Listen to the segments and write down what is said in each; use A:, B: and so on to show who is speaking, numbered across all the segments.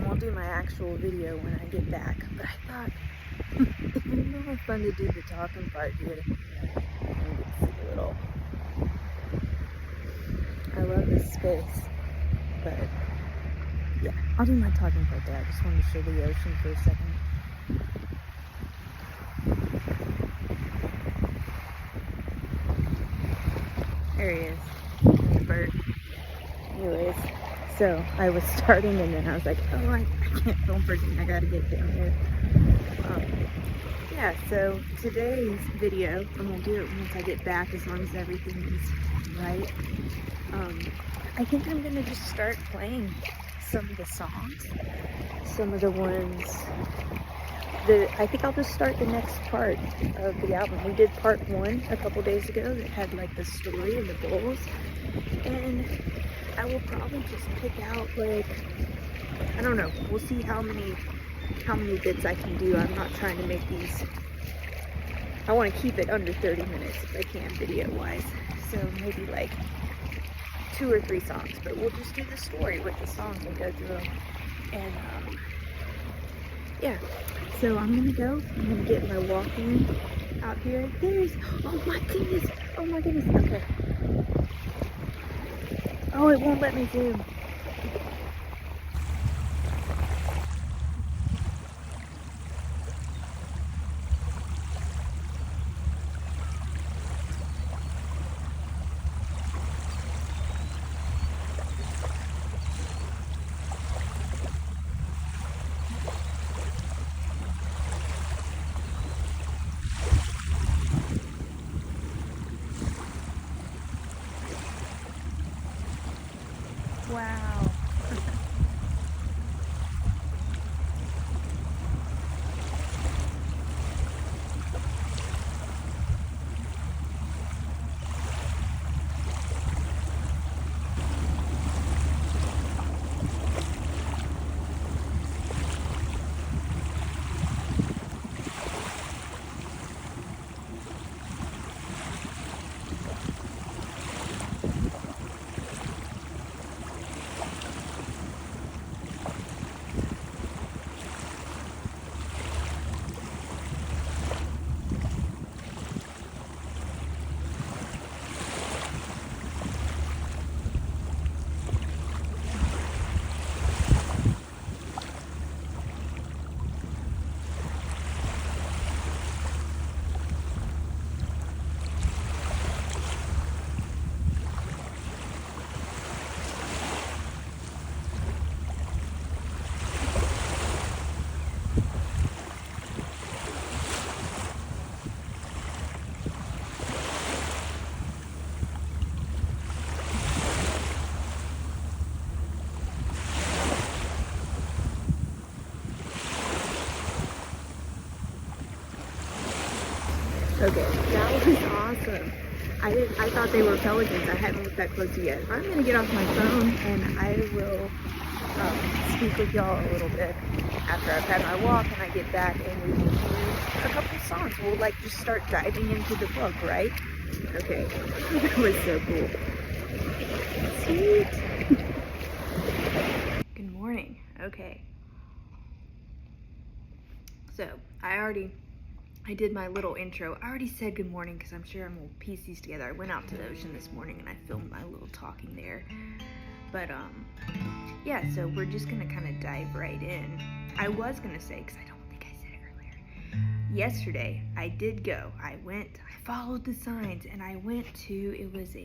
A: won't do my actual video when I get back, but I thought it would be more fun to do the talking part here. And get to see a little. I love this space, but yeah, I'll do my talking part there. I just wanted to show the ocean for a second. There he is, the bird. Anyways, so I was starting and then I was like, oh, I can't film for you. I gotta get down here. Yeah, so today's video, I'm gonna do it once I get back as long as everything is right. I think I'm gonna just start playing some of the songs, some of the ones that I think I'll just start the next part of the album. We did part 1 a couple days ago that had like the story and the goals, and I will probably just pick out like, I don't know, we'll see how many bits I can do. I'm not trying to make these, I want to keep it under 30 minutes if I can video wise, so maybe like 2 or 3 songs, but we'll just do the story with the songs and go through them. And yeah, so I'm gonna get my walk in out here. There's, oh my goodness, okay. Oh, it won't let me zoom. Wow. Okay, that was awesome. I thought they were pelicans. I hadn't looked that close yet. I'm gonna get off my phone and I will speak with y'all a little bit after I've had my walk and I get back, and we will do a couple of songs. We'll like just start diving into the book, right? Okay, that was so cool. Sweet. Good morning. Okay. So I did my little intro. I already said good morning because I'm sure I'm gonna piece these together. I went out to the ocean this morning and I filmed my little talking there. But yeah, so we're just gonna kind of dive right in. I was gonna say, because I don't think I said it earlier, yesterday I did go. I followed the signs and I went to, it was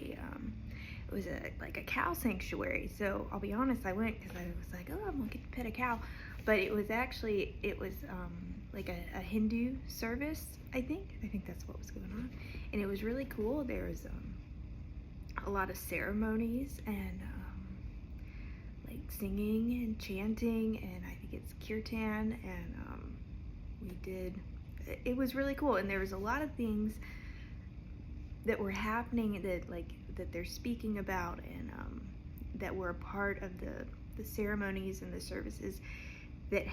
A: like a cow sanctuary. So I'll be honest, I went because I was like, oh, I'm gonna get to pet a cow. But it was like a Hindu service, I think that's what was going on. And it was really cool. There was a lot of ceremonies and like singing and chanting, and I think it's kirtan, and it was really cool. And there was a lot of things that were happening that they're speaking about, and that were a part of the ceremonies and the services that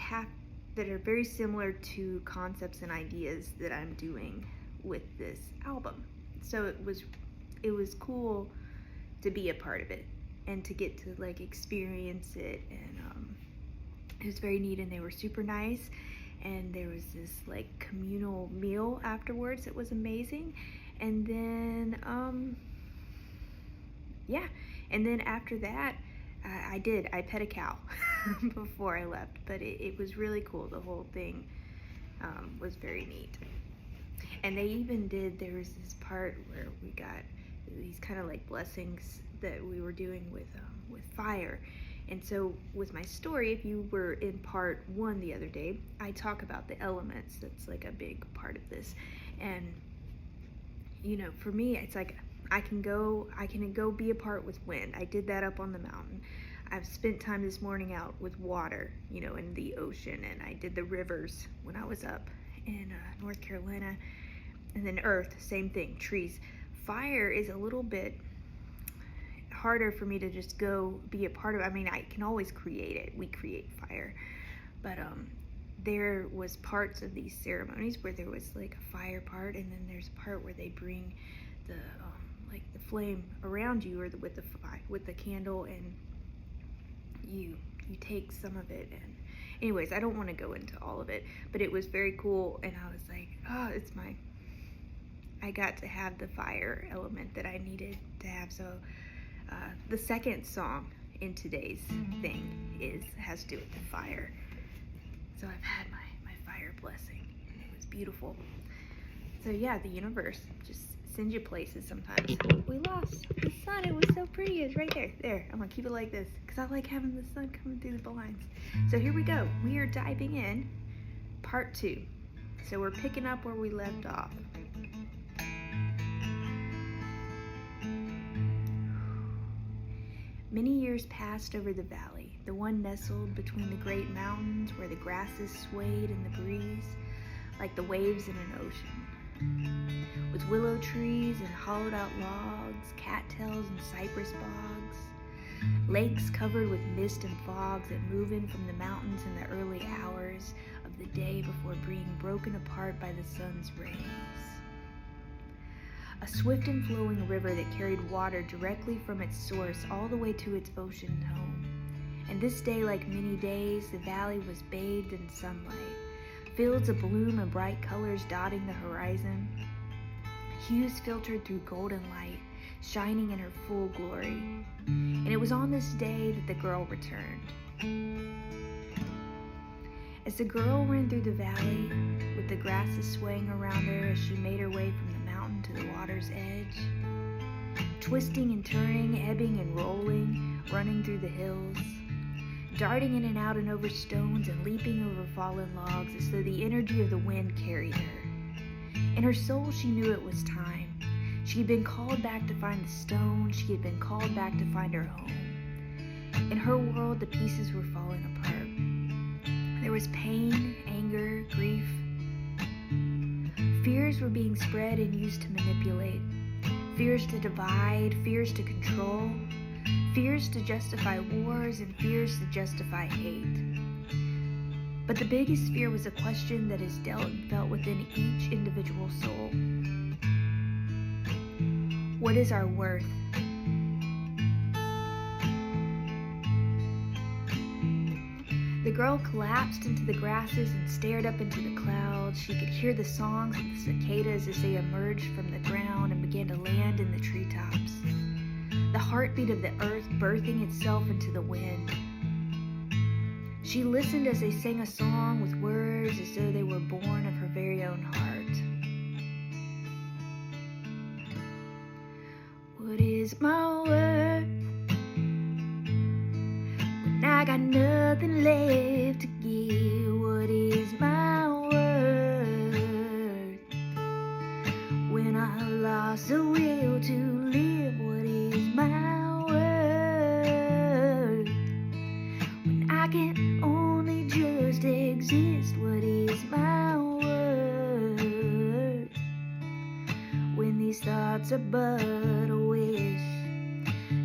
A: are very similar to concepts and ideas that I'm doing with this album. So it was cool to be a part of it. and to get to like experience it, and it was very neat, and they were super nice, and there was this like communal meal afterwards that was amazing. And then yeah, and then after that I pet a cow before I left, but it was really cool. The whole thing was very neat. And they even did, there was this part where we got these kind of like blessings that we were doing with fire. And so with my story, if you were in part 1 the other day, I talk about the elements. That's like a big part of this. And you know, for me, it's like I can go be a part with wind. I did that up on the mountain. I've spent time this morning out with water, you know, in the ocean, and I did the rivers when I was up in North Carolina. And then earth, same thing, trees. Fire is a little bit harder for me to just go be a part of. I mean, I can always create it. We create fire. But there was parts of these ceremonies where there was like a fire part, and then there's a part where they bring the like the flame around you, or with the candle, and you take some of it. And anyways, I don't want to go into all of it, but it was very cool, and I was like, oh, I got to have the fire element that I needed to have. So the second song in today's thing has to do with the fire. So I've had my fire blessing, and it was beautiful. So yeah, the universe just sends you places sometimes. We lost the sun. It was so pretty. It's right there. There. I'm gonna keep it like this because I like having the sun coming through the blinds. So here we go. We are diving in, part 2. So we're picking up where we left off. Many years passed over the valley, the one nestled between the great mountains where the grasses swayed in the breeze like the waves in an ocean. With willow trees and hollowed out logs, cattails and cypress bogs, lakes covered with mist and fogs that move in from the mountains in the early hours of the day before being broken apart by the sun's rays. A swift and flowing river that carried water directly from its source all the way to its ocean home. And this day, like many days, the valley was bathed in sunlight, fields of bloom and bright colors dotting the horizon, hues filtered through golden light, shining in her full glory. And it was on this day that the girl returned. As the girl ran through the valley, with the grasses swaying around her as she made her way from the mountain to the water's edge, twisting and turning, ebbing and rolling, running through the hills, darting in and out and over stones and leaping over fallen logs as though the energy of the wind carried her. In her soul, she knew it was time. She had been called back to find the stone. She had been called back to find her home. In her world, the pieces were falling apart. There was pain, anger, grief. Fears were being spread and used to manipulate. Fears to divide, fears to control, fears to justify wars, and fears to justify hate. But the biggest fear was a question that is dealt and felt within each individual soul. What is our worth? The girl collapsed into the grasses and stared up into the clouds. She could hear the songs of the cicadas as they emerged from the ground and began to land in the treetops. The heartbeat of the earth birthing itself into the wind. She listened as they sang a song with words as though they were born of her very own heart. What is my worth when I got nothing left to give? What is my worth when I lost the will to live? What is my worth when I can only just exist? What is my worth when these thoughts are but a wish?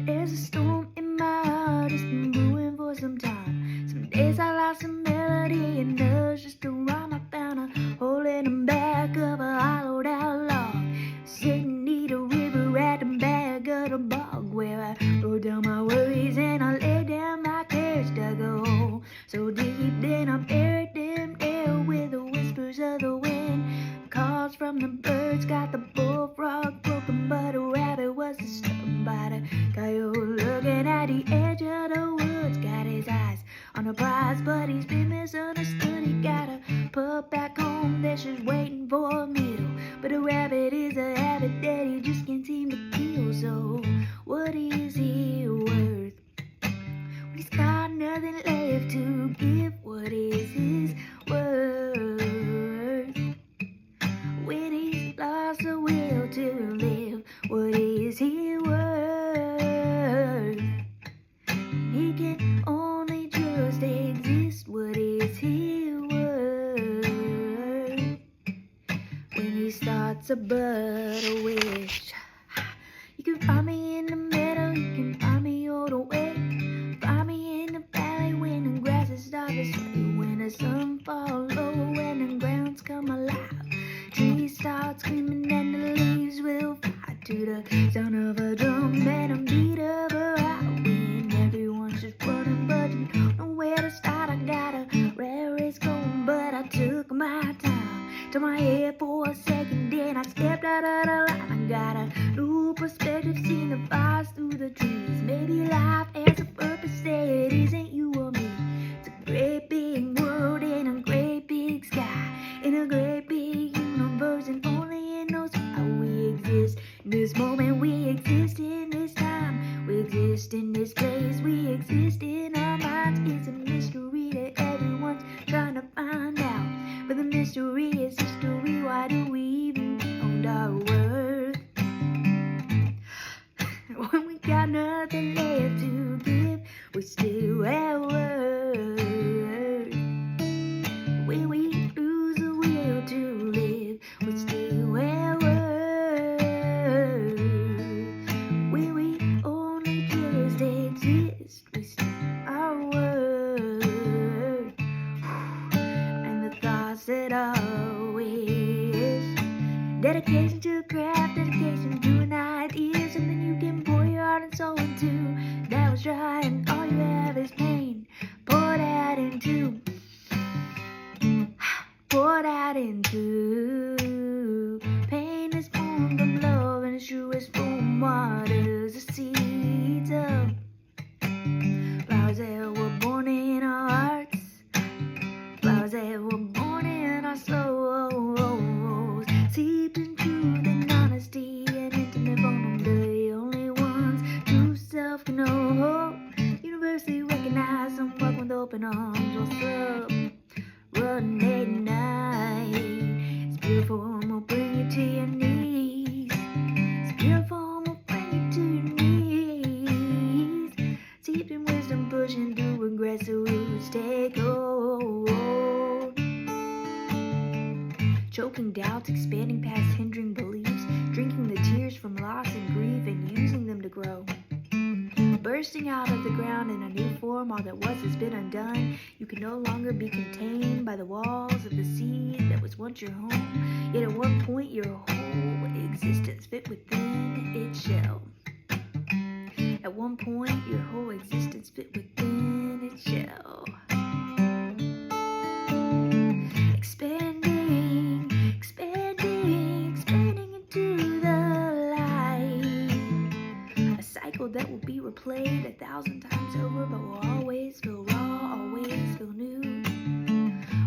A: There's a storm in my heart, it's been brewing for some time. Some days I lost a melody and others just a rhyme. I found her holding them back of a hollowed out log, sitting near the river at the back of the bog where I wrote down my worries to give? What is his worth? When he's lost the will to live, what is he worth? He can only just exist, what is he worth? When he starts a but a wish, you can find me in the meadow, you can find me all the way. Find me in the valley when the grasses start to sway, when the sun falls low, when the grounds come alive. Trees start screaming and the leaves will fly to the sound of a drum and a beat of a round. When everyone's just running but you don't know where to start. I got a rare race going, but I took my time. Took my head for a second, then I stepped out of the line. I got a new perspective, seen the fires through the trees. Maybe life has a purpose, say it isn't you or me. It's a great big world in a great big sky, in a great big universe, and only in those how we exist. In this moment we exist, in this time we exist, in this place we exist, in our minds. It's a mystery that everyone's trying to find out, but the mystery is history. Why do we even count our worth when we got nothing left to give? We still have worth. When we lose the will to live, we still have worth. When we only just exist, we still are worth. And the thoughts that always, dedication to craft, dedication to an idea, something you can pour your heart and soul into. That was dry and all you have is pain. Pour that into, pour that into. Pain is formed from love and it's truest from waters, the seeds of flowers that were born in our hearts, flowers that were born in our souls, seeped in truth and honesty and intimate vulnerability. The only ones true self can know, universally recognized, some walk with open arms. What's up? Run at night. It's beautiful, I'm gonna bring you to your knees. It's beautiful, I'm gonna bring you to your knees. Deep in wisdom, pushing through aggressive roots, take hold. Choking doubts, expanding past hindering beliefs, drinking the tears from loss and grief and using them to grow. Bursting out of the ground in a new form, all that was has been undone. You can no longer be contained by the walls of the seed that was once your home. Yet at one point your whole existence fit within its shell. At one point your whole existence fit within its shell. Expanding, expanding, expanding into the light. A cycle that will be replayed 1,000 times over, but will always feel raw, always feel new.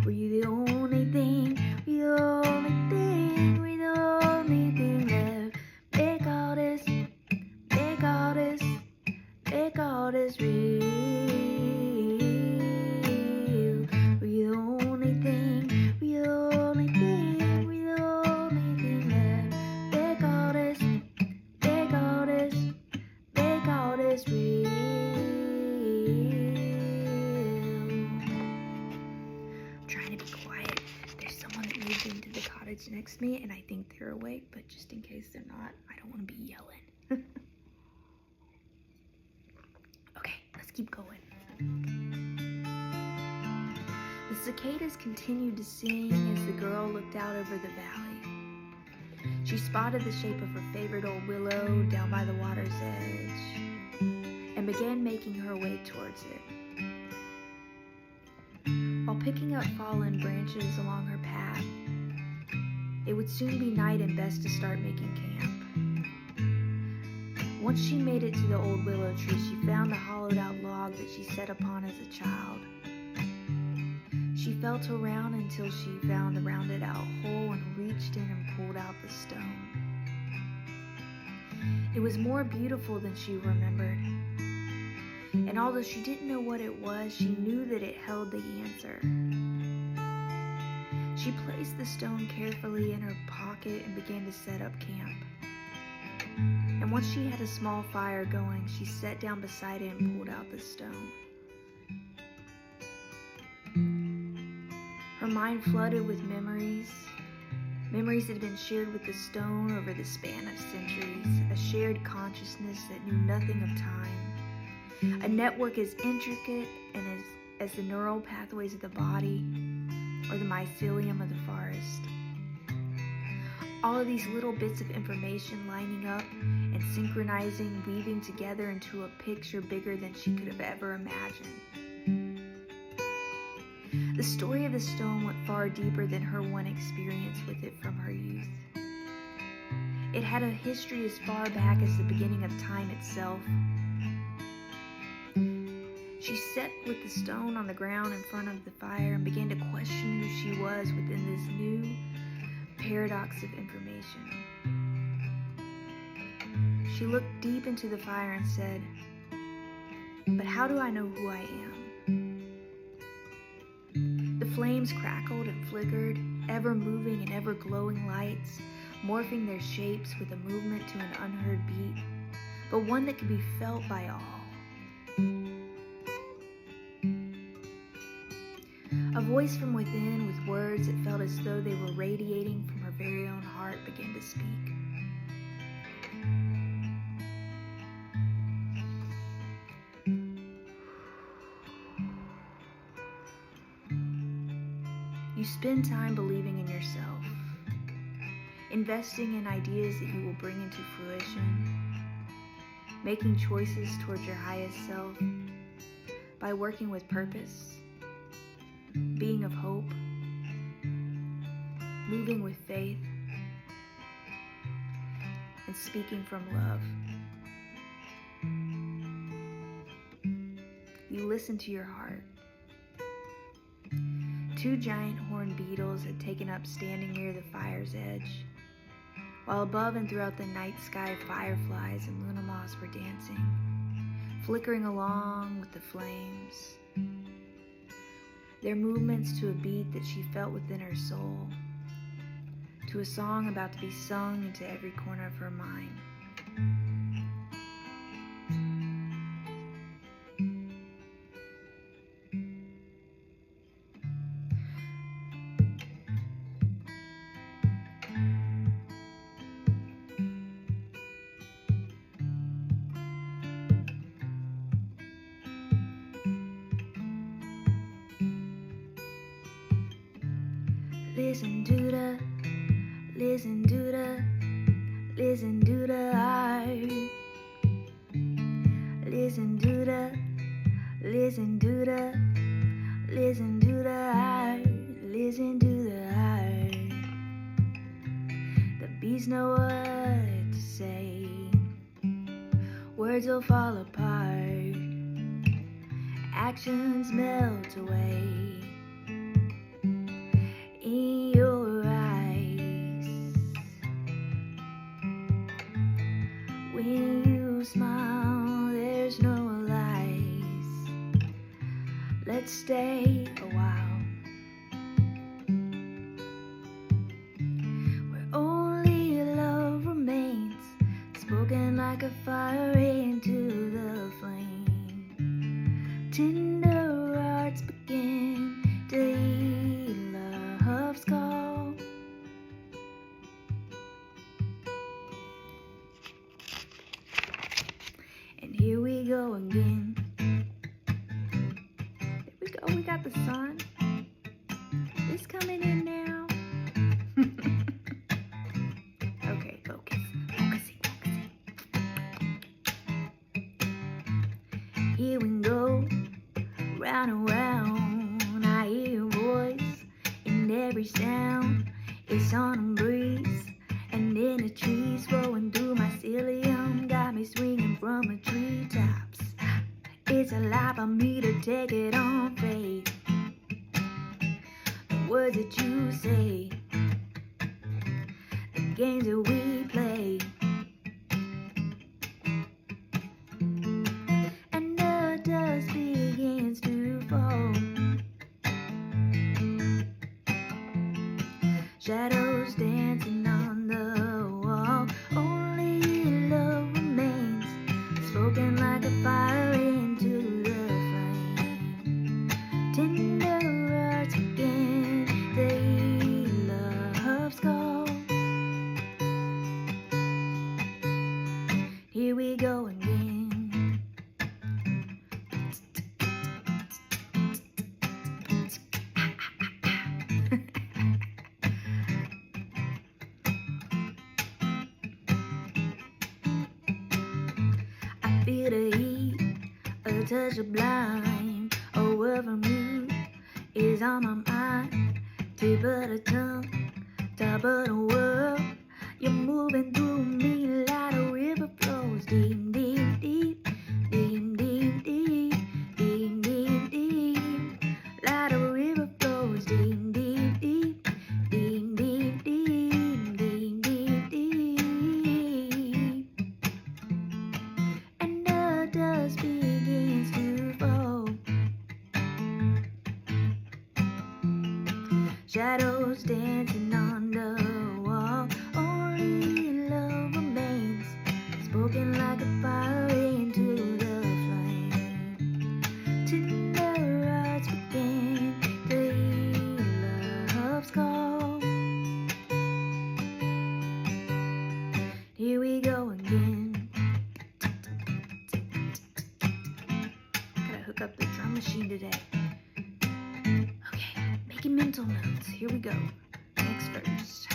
A: Were you the only thing, were you the only thing, were you the only thing left? Make all this, make all this, make all this real. Were you the only thing, were you the only thing, were you the only thing left? Make all this, make all this, make all this real. I'm trying to be quiet. There's someone that moved into the cottage next to me, and I think they're awake, but just in case they're not, I don't want to be yelling. Okay, let's keep going. The cicadas continued to sing as the girl looked out over the valley. She spotted the shape of her favorite old willow down by the water's edge and began making her way towards it. While picking up fallen branches along her path, it would soon be night and best to start making camp. Once she made it to the old willow tree, she found the hollowed out log that she sat upon as a child. She felt around until she found the rounded out hole and reached in and pulled out the stone. It was more beautiful than she remembered. And although she didn't know what it was, she knew that it held the answer. She placed the stone carefully in her pocket and began to set up camp. And once she had a small fire going, she sat down beside it and pulled out the stone. Her mind flooded with memories that had been shared with the stone over the span of centuries, a shared consciousness that knew nothing of time, a network as intricate and as the neural pathways of the body or the mycelium of the forest. All of these little bits of information lining up and synchronizing, weaving together into a picture bigger than she could have ever imagined. The story of the stone went far deeper than her one experience with it from her youth. It had a history as far back as the beginning of time itself. She sat with the stone on the ground in front of the fire and began to question who she was within this new paradox of information. She looked deep into the fire and said, "But how do I know who I am?" The flames crackled and flickered, ever moving and ever glowing lights, morphing their shapes with a movement to an unheard beat, but one that could be felt by all. A voice from within with words that felt as though they were radiating from her very own heart began to speak. You spend time believing in yourself, investing in ideas that you will bring into fruition, making choices towards your highest self by working with purpose, being of hope, moving with faith, and speaking from love. You listen to your heart. 2 giant horned beetles had taken up standing near the fire's edge, while above and throughout the night sky fireflies and luna moths were dancing, flickering along with the flames, their movements to a beat that she felt within her soul, to a song about to be sung into every corner of her mind. Listen to the heart. Listen to the heart. Listen to the heart. The beats know what to say. Words will fall apart. Actions melt away. In your eyes, when you smile, there's no lies. Let's stay a while, where only love remains, spoken like a fire into the flame. Tender hearts begin to heal love's call. And here we go again. There we go, we got the sun. It's coming in now. Okay, focusing. Here we go, round and round. I hear a voice in every sound. It's on a breeze, and in the trees flowing through my mycelium, got me swinging from the treetops. It's alive for me to take it on faith. The words that you say, the games that we play, and the Shadows dancing on the wall. Only love remains, spoken like a fire into the flame. Tender hearts begin to heal love's call. Here we go again. I feel the heat, a touch of blind. A word from you is on my mind. Tip of the tongue, top of the world. You're moving through me like a river flows deep, deep, deep, deep, deep, deep, deep, deep, deep. Like a river flows deep, deep, deep, deep, deep, deep, deep, deep, deep. And the dust begins to fall. Shadows dancing on the wall. Only love remains, spoken like a fire into the flame. Tender hearts begin to heal love's call. Here we go again. Gotta hook up the drum machine today. Okay, making mental notes. Here we go. Next verse.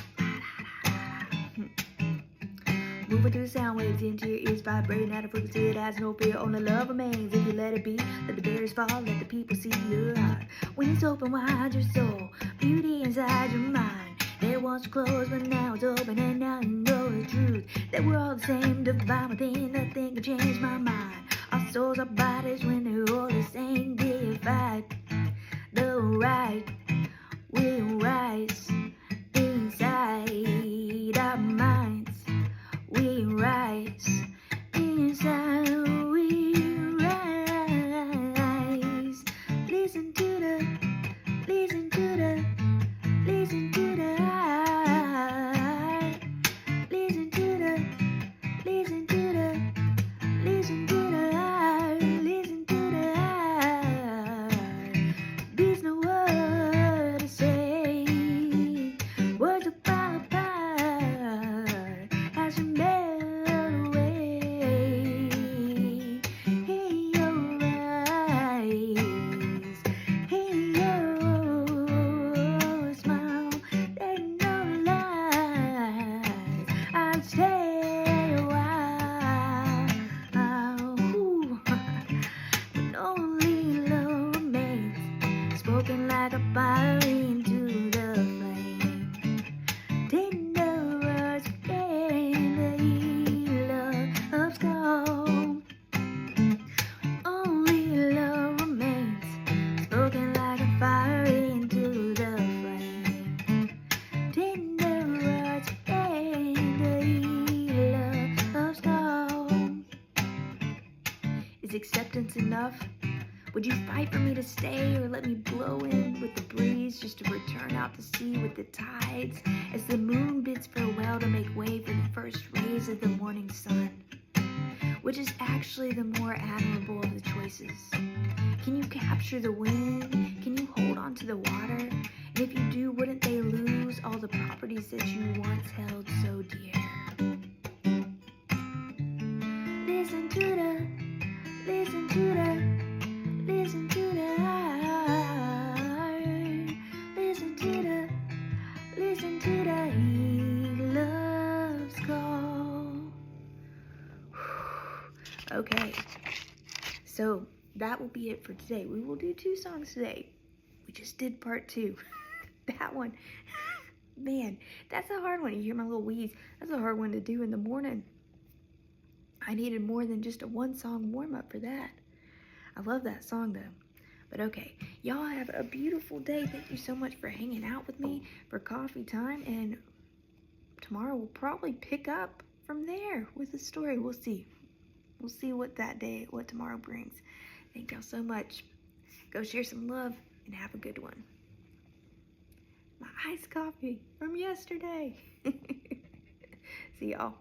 A: Moving through the sound waves into your ears, vibrating at a frequency that has no fear. Only love remains if you let it be. Let the barriers fall, let the people see your heart. When it's open wide, your soul, beauty inside your mind. It was closed, but now it's open, and now you know the truth. That we're all the same, divine within. Nothing can change my mind. Our souls, our bodies, when they're all the same, divide. The right will rise inside our minds. We rise inside, we rise. Listen to the listen to the listen to the heart. Listen to the listen to the listen to the heart. Listen to the heart. There's no word to say. Words are fall apart as you melt away. Hey, your eyes. Hey, your smile. There's no lies. I'll stay a while. Ooh. But only love remains, spoken like a fire into the flame. Tender words begin to heal love's call. Only love remains, spoken like a fire into the flame. Tender words begin to heal love's call. Is acceptance enough? Would you fight for me to stay, or let me blow in with the breeze just to return out to sea with the tides as the moon bids farewell to make way for the first rays of the morning sun? Which is actually the more admirable of the choices? Can you capture the wind? Can you hold on to the water? And if you do, wouldn't they lose all the properties that you once held so dear? Listen to the listen to the listen to the heart. Listen to the he loves call. Okay, so that will be it for today. We will do 2 songs today. We just did part 2. That one, man, that's a hard one. You hear my little wheeze? That's a hard one to do in the morning. I needed more than just a 1-song warm-up for that. I love that song though. But okay, y'all have a beautiful day. Thank you so much for hanging out with me for coffee time. And tomorrow we'll probably pick up from there with the story. We'll see. We'll see what tomorrow brings. Thank y'all so much. Go share some love and have a good one. My iced coffee from yesterday. See y'all.